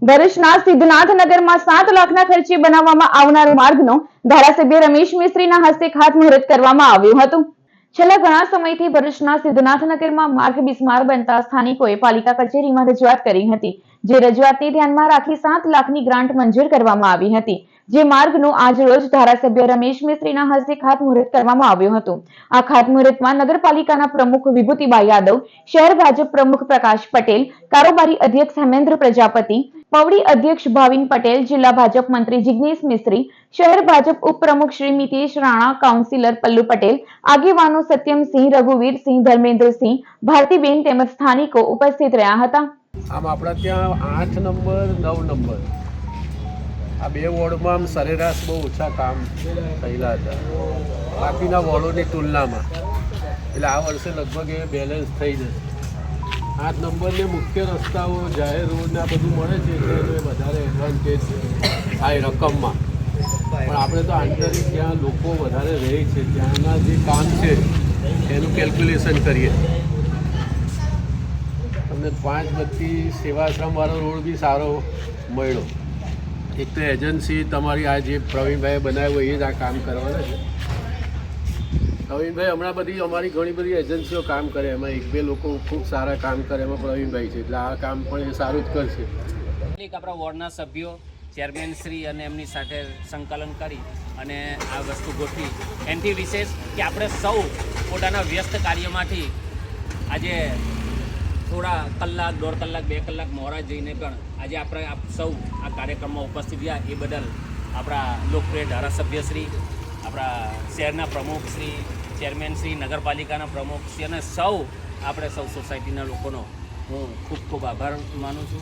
ભરૂચના સિદ્ધનાથનગરમાં 7 લાખના ખર્ચે બનાવવામાં આવનાર માર્ગનો ધારાસભ્ય રમેશ મિસ્ત્રીના હસ્તે ખાતમુહૂર્ત કરવામાં આવ્યું હતું। છેલ્લા ઘણા સમયથી ભરૂચના સિદ્ધનાથનગરમાં માર્ગ બિસ્માર બનતા સ્થાનિકોએ પાલિકા કચેરીમાં રજૂઆત કરી હતી, જે રજૂઆતને ધ્યાનમાં રાખી 7 લાખની ગ્રાન્ટ મંજૂર કરવામાં આવી હતી, જે માર્ગનું આજરોજ ધારાસભ્ય રમેશ મિસ્ત્રીના હસ્તે ખાતમુહૂર્ત કરવામાં આવ્યું હતું। આ ખાતમુહૂર્તમાં નગરપાલિકાના પ્રમુખ વિભૂતિબા યાદવ, શહેર ભાજપ પ્રમુખ પ્રકાશ પટેલ, કારોબારી અધ્યક્ષ હેમેન્દ્ર પ્રજાપતિ, પવડી અધ્યક્ષ ભાવિન પટેલ, જિલ્લા ભાજપ મંત્રી જિગ્નેશ મિસ્ત્રી, શહેર ભાજપ ઉપપ્રમુખ શ્રી મિતેશ રાણા, કાઉન્સિલર પલ્લુ પટેલ, આગેવાનો સત્યમસિંહ, રઘુવીરસિંહ, ધર્મેન્દ્રસિંહ, ભારતીબેન તેમજ સ્થાનિકો ઉપસ્થિત રહ્યા હતા। આમ આપણા ત્યાં 8 નંબર 9 નંબર આ બે વોર્ડમાં આમ સરેરાશ બહુ ઓછા કામ થયેલા હતા બાકીના વોર્ડોની તુલનામાં, એટલે આ વર્ષે લગભગ એ બેલેન્સ થઈ જશે। 8 નંબરને મુખ્ય રસ્તાઓ, જાહેર રોડને આ બધું મળે છે એટલે વધારે એડવાન્ટેજ આ રકમમાં, પણ આપણે તો આંતરિક જ્યાં લોકો વધારે રહે છે ત્યાંના જે કામ છે એનું કેલ્ક્યુલેશન કરીએ। તમને 5 બત્તી સેવાશ્રમવાળો રોડ બી સારો મળ્યો। એક તો એજન્સી તમારી આ જે પ્રવીણભાઈએ બનાવ્યો એ જ આ કામ કરવાના છે। પ્રવીણભાઈ હમણાં બધી અમારી ઘણી બધી એજન્સીઓ કામ કરે, એમાં 1-2 લોકો ખૂબ સારા કામ કરે, એમાં પ્રવીણભાઈ છે, એટલે આ કામ પણ એ સારું જ કરશે। આપણા વોર્ડના સભ્યો, ચેરમેન શ્રી અને એમની સાથે સંકલન કરી અને આ વસ્તુ ગોઠવી, એનાથી વિશેષ કે આપણે સૌ પોતાના વ્યસ્ત કાર્યમાંથી આજે થોડા કલાક, 1.5 કલાક, 2 કલાક મોડા જઈને પણ આજે આપણે સૌ આ કાર્યક્રમમાં ઉપસ્થિત રહ્યા એ બદલ આપણા લોકપ્રિય ધારાસભ્યશ્રી, આપણા શહેરના પ્રમુખશ્રી, ચેરમેનશ્રી, નગરપાલિકાના પ્રમુખશ્રી અને સૌ આપણે સૌ સોસાયટીના લોકોનો હું ખૂબ ખૂબ આભાર માનું છું।